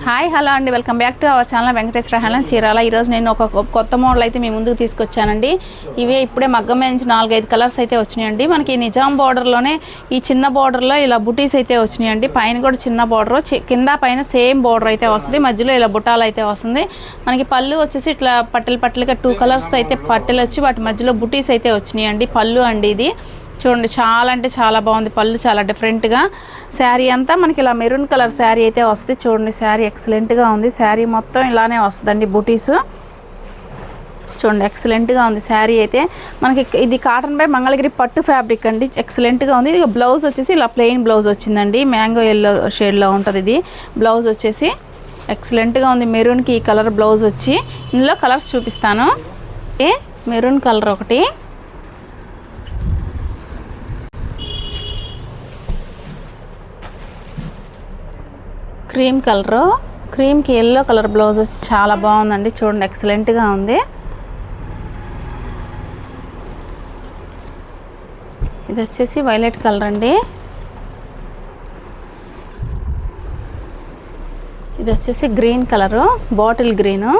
Hi hello అండి, welcome back to our channel Venkateswara Helen Chirala. ఈరోజు నేను ఒక కొత్త మోడల్ అయితే మీ ముందుకు తీసుకొచ్చానండి. ఇవే ఇప్పుడే మగ్గం నుంచి 4-5 కలర్స్ అయితే వచ్చినాయండి. మనకి నిజాం బార్డర్లోనే ఈ చిన్న బార్డర్లో ఇలా బుటీస్ అయితే వచ్చినాయండి. పైన కూడా చిన్న బార్డర్, కింద పైన సేమ్ బార్డర్ అయితే వస్తుంది, మధ్యలో ఇలా బుటాలు అయితే వస్తుంది. మనకి పళ్ళు వచ్చేసి ఇట్లా పట్టెలుగా 2 కలర్స్తో అయితే పట్టెలు వచ్చి వాటి మధ్యలో బుటీస్ అయితే వచ్చినాయండి. పళ్ళు అండి ఇది చూడండి, చాలా అంటే చాలా బాగుంది. పళ్ళు చాలా డిఫరెంట్గా. శారీ అంతా మనకి ఇలా మెరూన్ కలర్ శారీ అయితే వస్తుంది. చూడండి, శారీ ఎక్సలెంట్గా ఉంది. శారీ మొత్తం ఇలానే వస్తుందండి బుటీస్. చూడండి, ఎక్సలెంట్గా ఉంది శారీ అయితే. మనకి ఇది కాటన్ బై మంగళగిరి పట్టు ఫ్యాబ్రిక్ అండి, ఎక్సలెంట్గా ఉంది. ఇది బ్లౌజ్ వచ్చేసి ఇలా ప్లెయిన్ బ్లౌజ్ వచ్చిందండి, మ్యాంగో ఎల్లో షేడ్లో ఉంటుంది ఇది బ్లౌజ్ వచ్చేసి. ఎక్సలెంట్గా ఉంది. మెరూన్కి ఈ కలర్ బ్లౌజ్ వచ్చి, ఇందులో కలర్స్ చూపిస్తాను. మెరూన్ కలర్ ఒకటి, క్రీమ్ కలరు, క్రీమ్కి ఎల్లో కలర్ బ్లౌజ్ వచ్చి చాలా బాగుందండి. చూడండి, ఎక్సలెంట్గా ఉంది. ఇది వచ్చేసి వైలెట్ కలర్ అండి. ఇది వచ్చేసి గ్రీన్ కలరు, బాటిల్ గ్రీను.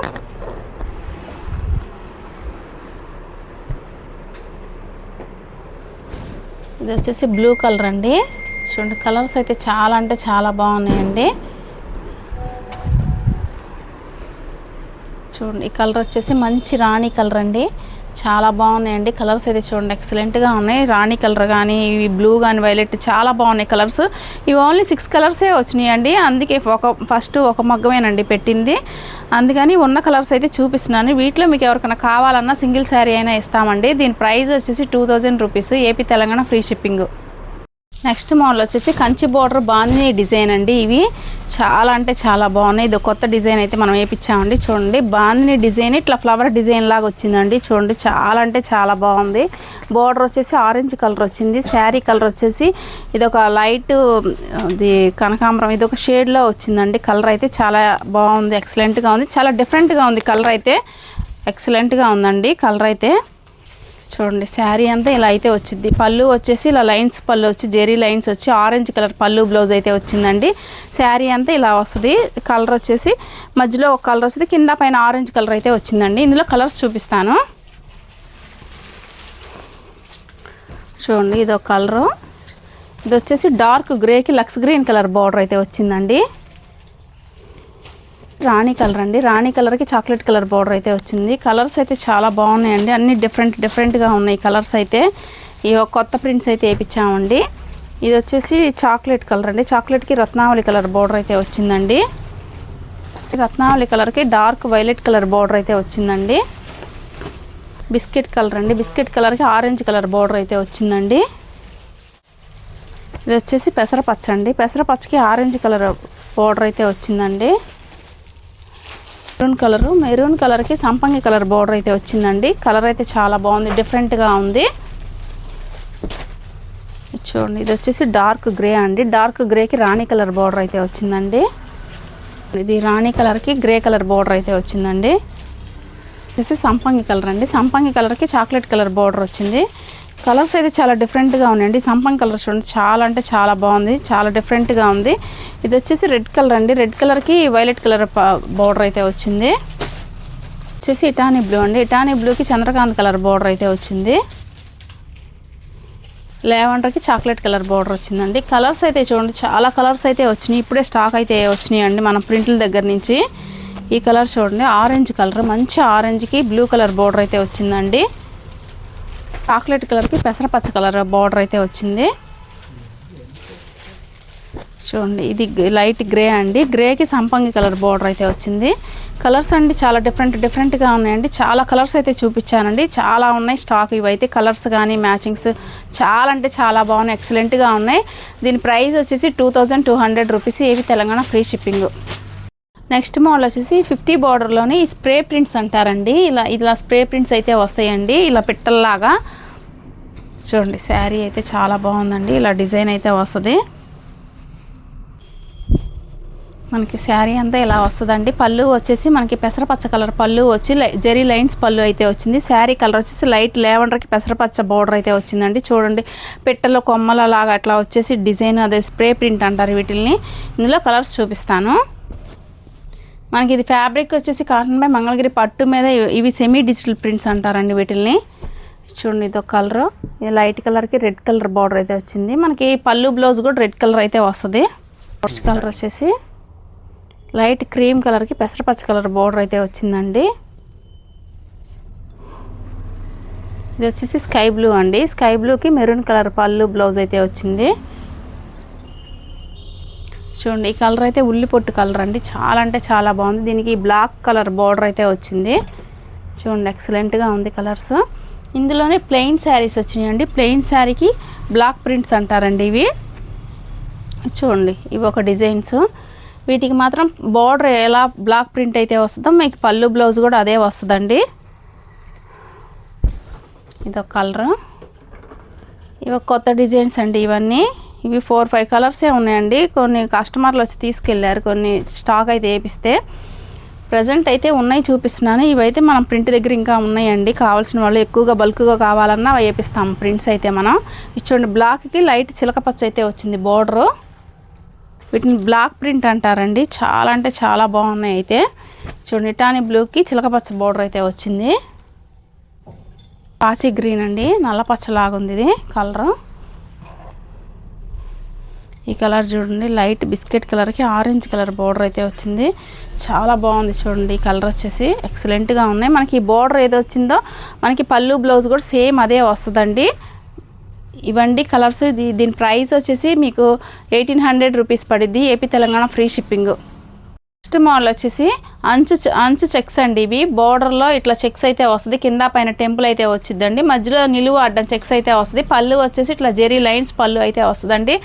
ఇది వచ్చేసి బ్లూ కలర్ అండి. చూడండి, కలర్స్ అయితే చాలా అంటే చాలా బాగున్నాయండి. చూడండి, ఈ కలర్ వచ్చేసి మంచి రాణి కలర్ అండి, చాలా బాగున్నాయండి. కలర్స్ అయితే చూడండి ఎక్సలెంట్గా ఉన్నాయి. రాణి కలర్ కానీ, ఇవి బ్లూ కానీ, వైలెట్ చాలా బాగున్నాయి కలర్స్. ఇవి ఓన్లీ 6 కలర్సే వచ్చినాయండి, అందుకే ఫస్ట్ ఒక మగ్గమేనండి పెట్టింది, అందుకని ఉన్న కలర్స్ అయితే చూపిస్తున్నాను. వీటిలో మీకు ఎవరికైనా కావాలన్నా సింగిల్ శారీ అయినా ఇస్తామండి. దీని ప్రైస్ వచ్చేసి 2000 rupees, AP Telangana free shipping. Next model వచ్చేసి కంచి బోర్డర్ బాందిని డిజైన్ అండి. ఇవి చాలా అంటే చాలా బాగున్నాయి. ఇది కొత్త డిజైన్ అయితే మనం వేయించామండి. చూడండి, బాందిని డిజైన్ ఇట్లా ఫ్లవర్ డిజైన్ లాగా వచ్చిందండి. చూడండి, చాలా అంటే చాలా బాగుంది. బోర్డర్ వచ్చేసి ఆరెంజ్ కలర్ వచ్చింది. శారీ కలర్ వచ్చేసి ఇది ఒక లైట్ ఇది కనకాంబరం, ఇది ఒక షేడ్లో వచ్చిందండి. కలర్ అయితే చాలా బాగుంది, ఎక్సలెంట్గా ఉంది. చాలా డిఫరెంట్గా ఉంది కలర్ అయితే, ఎక్సలెంట్గా ఉందండి కలర్ అయితే. చూడండి, శారీ అంతా ఇలా అయితే వచ్చింది. పళ్ళు వచ్చేసి ఇలా లైన్స్ పళ్ళు వచ్చి, జెరీ లైన్స్ వచ్చి, ఆరెంజ్ కలర్ పళ్ళు బ్లౌజ్ అయితే వచ్చిందండి. శారీ అంతా ఇలా వస్తుంది. కలర్ వచ్చేసి మధ్యలో ఒక కలర్ వస్తుంది, కింద పైన ఆరెంజ్ కలర్ అయితే వచ్చిందండి. ఇందులో కలర్స్ చూపిస్తాను. చూడండి, ఇది ఒక కలరు. ఇది వచ్చేసి డార్క్ గ్రేకి లక్స్ గ్రీన్ కలర్ బార్డర్ అయితే వచ్చిందండి. రాణి కలర్ అండి, రాణి కలర్కి చాక్లెట్ కలర్ బార్డర్ అయితే వచ్చింది. కలర్స్ అయితే చాలా బాగున్నాయండి, అన్ని డిఫరెంట్గా ఉన్నాయి కలర్స్ అయితే. ఈ కొత్త ప్రింట్స్ అయితే వేయించామండి. ఇది వచ్చేసి చాక్లెట్ కలర్ అండి, చాక్లెట్కి రత్నావళి కలర్ బార్డర్ అయితే వచ్చిందండి. రత్నావళి కలర్కి డార్క్ వైలెట్ కలర్ బార్డర్ అయితే వచ్చిందండి. బిస్కెట్ కలర్ అండి, బిస్కెట్ కలర్కి ఆరెంజ్ కలర్ బార్డర్ అయితే వచ్చిందండి. ఇది వచ్చేసి పెసరపచ్చ అండి, పెసరపచ్చకి ఆరెంజ్ కలర్ బార్డర్ అయితే వచ్చిందండి. మెరూన్ కలర్కి సంపంగి కలర్ బార్డర్ అయితే వచ్చిందండి. కలర్ అయితే చాలా బాగుంది, డిఫరెంట్గా ఉంది. చూడండి, ఇది వచ్చేసి డార్క్ గ్రే అండి, డార్క్ గ్రేకి రాణి కలర్ బార్డర్ అయితే వచ్చిందండి. ఇది రాణి కలర్కి గ్రే కలర్ బార్డర్ అయితే వచ్చిందండి. వచ్చేసి సంపంగి కలర్ అండి, సంపంగి కలర్కి చాక్లెట్ కలర్ బార్డర్ వచ్చింది. కలర్స్ అయితే చాలా డిఫరెంట్గా ఉన్నాయండి. సంపంగి కలర్ చూడండి, చాలా అంటే చాలా బాగుంది, చాలా డిఫరెంట్గా ఉంది. ఇది వచ్చేసి రెడ్ కలర్ అండి, రెడ్ కలర్కి వైలెట్ కలర్ బార్డర్ అయితే వచ్చింది. వచ్చేసి ఇటానీ బ్లూ అండి, ఇటానీ బ్లూకి చంద్రకాంత్ కలర్ బార్డర్ అయితే వచ్చింది. లెవెండర్కి చాక్లెట్ కలర్ బార్డర్ వచ్చిందండి. కలర్స్ అయితే చూడండి చాలా కలర్స్ అయితే వచ్చినాయి, ఇప్పుడే స్టాక్ అయితే వచ్చినాయి అండి మన ప్రింట్ల దగ్గర నుంచి. ఈ కలర్ చూడండి, ఆరెంజ్ కలర్, మంచి ఆరెంజ్కి బ్లూ కలర్ బార్డర్ అయితే వచ్చిందండి. చాక్లెట్ కలర్కి పెసరపచ్చ కలర్ బార్డర్ అయితే వచ్చింది. చూడండి, ఇది లైట్ గ్రే అండి, గ్రేకి సంపంగి కలర్ బార్డర్ అయితే వచ్చింది. కలర్స్ అండి చాలా డిఫరెంట్గా ఉన్నాయండి. చాలా కలర్స్ అయితే చూపించానండి, చాలా ఉన్నాయి స్టాక్. ఇవైతే కలర్స్ కానీ మ్యాచింగ్స్ చాలా అంటే చాలా బాగున్నాయి, ఎక్సలెంట్గా ఉన్నాయి. దీని ప్రైస్ వచ్చేసి 2200 రూపీస్, ఏవి Telangana free shipping. Next model వచ్చేసి 50 బార్డర్లోనే ఈ స్ప్రే ప్రింట్స్ అంటారండి. ఇలా స్ప్రే ప్రింట్స్ అయితే వస్తాయండి, ఇలా పిట్టల్లాగా. చూడండి, శారీ అయితే చాలా బాగుందండి, ఇలా డిజైన్ అయితే వస్తుంది. మనకి శారీ అంతా ఇలా వస్తుందండి. పళ్ళు వచ్చేసి మనకి పెసరపచ్చ కలర్ పళ్ళు వచ్చి జెరీ లైన్స్ పళ్ళు అయితే వచ్చింది. శారీ కలర్ వచ్చేసి లైట్ లెవెండర్కి పెసరపచ్చ బార్డర్ అయితే వచ్చిందండి. చూడండి, పెట్టెలో కొమ్మల లాగా అట్లా వచ్చేసి డిజైన్, అదే స్ప్రే ప్రింట్ అంటారు వీటిల్ని. ఇందులో కలర్స్ చూపిస్తాను. మనకి ఇది ఫ్యాబ్రిక్ వచ్చేసి కాటన్ బై మంగళగిరి పట్టు మీద ఇవి సెమీ డిజిటల్ ప్రింట్స్ అంటారండి వీటిల్ని. చూడండి ఇదొక కలర్, ఇది లైట్ కలర్కి రెడ్ కలర్ బార్డర్ అయితే వచ్చింది. మనకి పళ్ళు బ్లౌజ్ కూడా రెడ్ కలర్ అయితే వస్తుంది. ఫస్ట్ కలర్ వచ్చేసి లైట్ క్రీమ్ కలర్కి పెసరపచ్చ కలర్ బార్డర్ అయితే వచ్చిందండి. ఇది వచ్చేసి స్కై బ్లూ అండి, స్కై బ్లూకి మెరూన్ కలర్ పళ్ళు బ్లౌజ్ అయితే వచ్చింది. చూడండి ఈ కలర్ అయితే ఉల్లి పొట్టు కలర్ అండి, చాలా అంటే చాలా బాగుంది. దీనికి బ్లాక్ కలర్ బార్డర్ అయితే వచ్చింది. చూడండి ఎక్సలెంట్గా ఉంది కలర్స్. ఇందులోనే ప్లెయిన్ శారీస్ వచ్చినాయండి. ప్లెయిన్ శారీకి బ్లాక్ ప్రింట్స్ అంటారండి ఇవి. చూడండి ఇవి ఒక డిజైన్స్. వీటికి మాత్రం బార్డర్ ఎలా బ్లాక్ ప్రింట్ అయితే వస్తుందో మీకు పళ్ళు బ్లౌజ్ కూడా అదే వస్తుందండి. ఇదొక కలర్. ఇవి కొత్త డిజైన్స్ అండి ఇవన్నీ. ఇవి 4-5 కలర్సే ఉన్నాయండి. కొన్ని కస్టమర్లు వచ్చి తీసుకెళ్ళారు, కొన్ని స్టాక్ అయితే వేపిస్తే. ప్రజెంట్ అయితే ఉన్నాయి చూపిస్తున్నాను. ఇవైతే మనం ప్రింట్ దగ్గర ఇంకా ఉన్నాయండి. కావాల్సిన వాళ్ళు ఎక్కువగా బల్క్గా కావాలన్నా వేపిస్తాం ప్రింట్స్ అయితే మనం. చూడండి బ్లాక్కి లైట్ చిలకపచ్చ అయితే వచ్చింది బార్డరు. వీటిని బ్లాక్ ప్రింట్ అంటారండి. చాలా అంటే చాలా బాగున్నాయి అయితే. చూడండి టానీ బ్లూకి చిలకపచ్చ బార్డర్ అయితే వచ్చింది. పాచి గ్రీన్ అండి, నల్ల పచ్చలాగుంది ఇది కలరు. ఈ కలర్ చూడండి లైట్ బిస్కెట్ కలర్కి ఆరెంజ్ కలర్ బార్డర్ అయితే వచ్చింది. చాలా బాగుంది చూడండి. ఈ కలర్ వచ్చేసి ఎక్సలెంట్గా ఉన్నాయి. మనకి ఈ బార్డర్ ఏదో వచ్చిందో మనకి పళ్ళు బ్లౌజ్ కూడా సేమ్ అదే వస్తుందండి. ఇవండి కలర్స్. దీని ప్రైస్ వచ్చేసి మీకు 1800 రూపీస్ పడిద్ది. AP Telangana free shipping. Next model వచ్చేసి అంచు చెక్స్ అండి. ఇవి బార్డర్లో ఇట్లా చెక్స్ అయితే వస్తుంది. కింద పైన టెంపుల్ అయితే వచ్చిందండి. మధ్యలో నిలువు అడ్డం చెక్స్ అయితే వస్తుంది. పళ్ళు వచ్చేసి ఇట్లా జెరీ లైన్స్ పళ్ళు అయితే వస్తుందండి.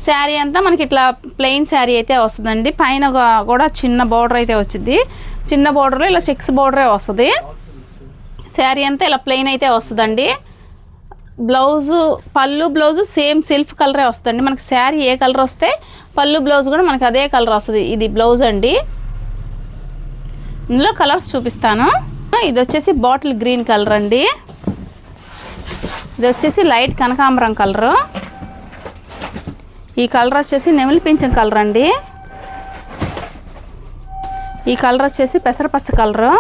శారీ అంతా మనకి ఇట్లా ప్లెయిన్ శారీ అయితే వస్తుందండి. పైన కూడా చిన్న బార్డర్ అయితే వచ్చింది. చిన్న బార్డర్లో ఇలా చెక్స్ బార్డరే వస్తుంది. శారీ అంతా ఇలా ప్లెయిన్ అయితే వస్తుందండి. బ్లౌజు పళ్ళు బ్లౌజు సేమ్ సెల్ఫ్ కలరే వస్తుందండి. మనకి శారీ ఏ కలర్ వస్తే పళ్ళు బ్లౌజ్ కూడా మనకి అదే కలర్ వస్తుంది. ఇది బ్లౌజ్ అండి. ఇందులో కలర్స్ చూపిస్తాను. ఇది వచ్చేసి బాటిల్ గ్రీన్ కలర్ అండి. ఇది వచ్చేసి లైట్ కనకాంబరం కలరు. ఈ కలర్ వచ్చేసి నెమిలి పింఛం కలర్ అండి. ఈ కలర్ వచ్చేసి పెసరపచ్చ కలరు.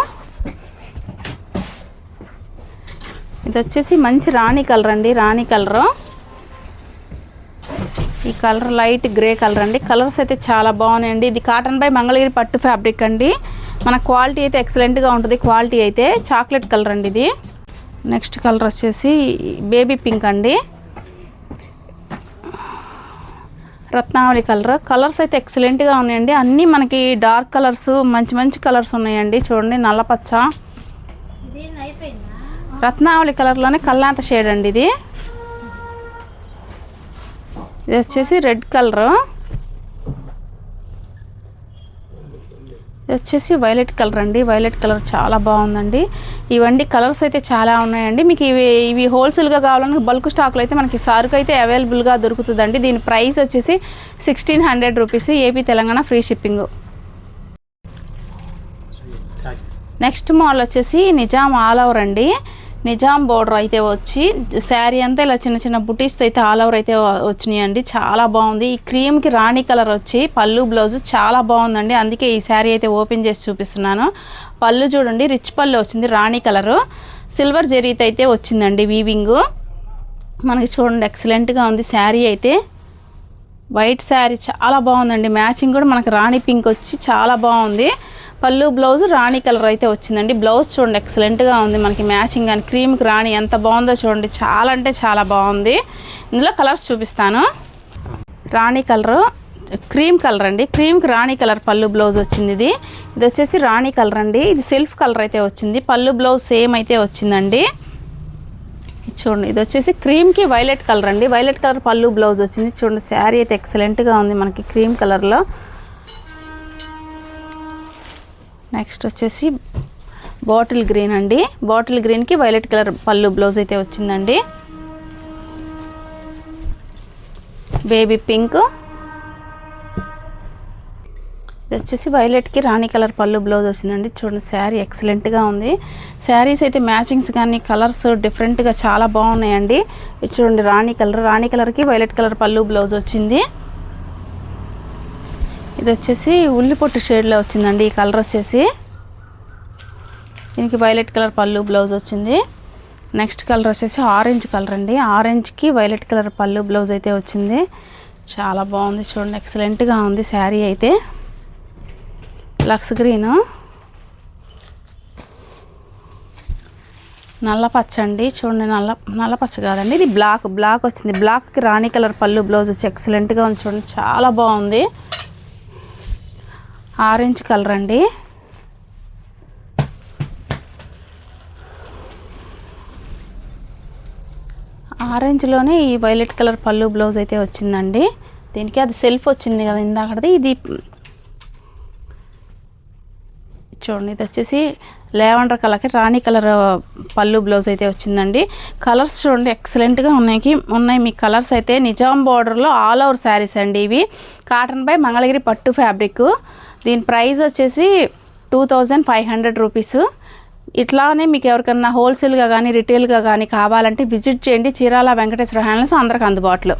ఇది వచ్చేసి మంచి రాణి కలర్ అండి, రాణి కలరు. ఈ కలర్ లైట్ గ్రే కలర్ అండి. కలర్స్ అయితే చాలా బాగున్నాయండి. ఇది కాటన్ బై మంగళగిరి పట్టు ఫ్యాబ్రిక్ అండి. మన క్వాలిటీ అయితే ఎక్సలెంట్గా ఉంటుంది. క్వాలిటీ అయితే చాక్లెట్ కలర్ అండి ఇది. నెక్స్ట్ కలర్ వచ్చేసి బేబీ పింక్ అండి, రత్నావళి కలర్. కలర్స్ అయితే ఎక్సలెంట్గా ఉన్నాయండి. అన్నీ మనకి డార్క్ కలర్స్, మంచి మంచి కలర్స్ ఉన్నాయండి. చూడండి నల్లపచ్చ, రత్నావళి కలర్లోనే కల్లాంత షేడ్ అండి ఇది. ఇది వచ్చేసి రెడ్ కలరు. ఇది వచ్చేసి వైలెట్ కలర్ అండి. వైలెట్ కలర్ చాలా బాగుందండి. ఇవన్నీ కలర్స్ అయితే చాలా ఉన్నాయండి. మీకు ఇవి హోల్సేల్గా కావాలన్నా బల్క్ స్టాక్లో అయితే మనకి సరుకు అయితే అవైలబుల్గా దొరుకుతుందండి. దీని ప్రైస్ వచ్చేసి 1600 rupees. AP Telangana free shipping. Next model వచ్చేసి నిజాం ఆల్ ఓవర్ అండి. నిజాం బోర్డర్ అయితే వచ్చి శారీ అంతా ఇలా చిన్న చిన్న బుటీస్తో అయితే ఆల్ ఓవర్ అయితే వచ్చినాయండి. చాలా బాగుంది. ఈ క్రీమ్కి రాణి కలర్ వచ్చి పళ్ళు బ్లౌజ్ చాలా బాగుందండి. అందుకే ఈ శారీ అయితే ఓపెన్ చేసి చూపిస్తున్నాను. పళ్ళు చూడండి రిచ్ పళ్ళు వచ్చింది, రాణి కలరు. సిల్వర్ జరీతో అయితే వచ్చిందండి వీవింగ్. మనకి చూడండి ఎక్సలెంట్గా ఉంది శారీ అయితే. వైట్ శారీ చాలా బాగుందండి. మ్యాచింగ్ కూడా మనకి రాణి పింక్ వచ్చి చాలా బాగుంది. పళ్ళు బ్లౌజ్ రాణి కలర్ అయితే వచ్చిందండి. బ్లౌజ్ చూడండి ఎక్సలెంట్గా ఉంది. మనకి మ్యాచింగ్ కానీ క్రీమ్కి రాణి ఎంత బాగుందో చూడండి. చాలా అంటే చాలా బాగుంది. ఇందులో కలర్స్ చూపిస్తాను. రాణి కలరు, క్రీమ్ కలర్ అండి. క్రీమ్కి రాణి కలర్ పళ్ళు బ్లౌజ్ వచ్చింది. ఇది వచ్చేసి రాణి కలర్ అండి. ఇది సెల్ఫ్ కలర్ అయితే వచ్చింది. పళ్ళు బ్లౌజ్ సేమ్ అయితే వచ్చిందండి. చూడండి ఇది వచ్చేసి క్రీమ్కి వైలెట్ కలర్ అండి. వైలెట్ కలర్ పళ్ళు బ్లౌజ్ వచ్చింది. చూడండి శారీ అయితే ఎక్సలెంట్గా ఉంది మనకి క్రీమ్ కలర్లో. నెక్స్ట్ వచ్చేసి బాటిల్ గ్రీన్ అండి. బాటిల్ గ్రీన్కి వైలెట్ కలర్ పళ్ళు బ్లౌజ్ అయితే వచ్చిందండి. Baby pink. ఇది వచ్చేసి వైలెట్కి రాణి కలర్ పళ్ళు బ్లౌజ్ వచ్చిందండి. చూడండి శారీ ఎక్సలెంట్గా ఉంది. శారీస్ అయితే మ్యాచింగ్స్ కానీ కలర్స్ డిఫరెంట్గా చాలా బాగున్నాయండి. ఇది చూడండి రాణి కలర్, రాణి కలర్కి వైలెట్ కలర్ పళ్ళు బ్లౌజ్ వచ్చింది. ఇది వచ్చేసి ఉల్లిపొట్టు షేడ్లో వచ్చిందండి. ఈ కలర్ వచ్చేసి దీనికి వైలెట్ కలర్ పళ్ళు బ్లౌజ్ వచ్చింది. నెక్స్ట్ కలర్ వచ్చేసి ఆరెంజ్ కలర్ అండి. ఆరెంజ్కి వైలెట్ కలర్ పళ్ళు బ్లౌజ్ అయితే వచ్చింది. చాలా బాగుంది చూడండి, ఎక్సలెంట్గా ఉంది శారీ అయితే. లక్స్ గ్రీను, నల్ల పచ్చ అండి చూడండి. నల్ల పచ్చ కాదండి, ఇది బ్లాక్ వచ్చింది. బ్లాక్కి రాణి కలర్ పళ్ళు బ్లౌజ్ వచ్చి ఎక్సలెంట్గా ఉంది చూడండి, చాలా బాగుంది. ఆరెంజ్ కలర్ అండి. ఆరెంజ్లోనే ఈ వైలెట్ కలర్ పళ్ళు బ్లౌజ్ అయితే వచ్చిందండి. దీనికి అది సెల్ఫ్ వచ్చింది కదా ఇందాకది, ఇది చూడండి. ఇది వచ్చేసి లావెండర్ కలర్కి రాణి కలర్ పళ్ళు బ్లౌజ్ అయితే వచ్చిందండి. కలర్స్ చూడండి ఎక్సలెంట్గా ఉన్నాయి మీ కలర్స్ అయితే. నిజాం బార్డర్లో ఆల్ ఓవర్ శారీస్ అండి ఇవి. కాటన్ బై మంగళగిరి పట్టు ఫ్యాబ్రిక్. దీని ప్రైస్ వచ్చేసి 2500 రూపీస్. ఇట్లానే మీకు ఎవరికన్నా హోల్సేల్గా కానీ రిటైల్గా కానీ కావాలంటే విజిట్ చేయండి. చీరాల వెంకటేశ్వర హ్యాండ్లూమ్స్ అందరికి అందుబాటులో.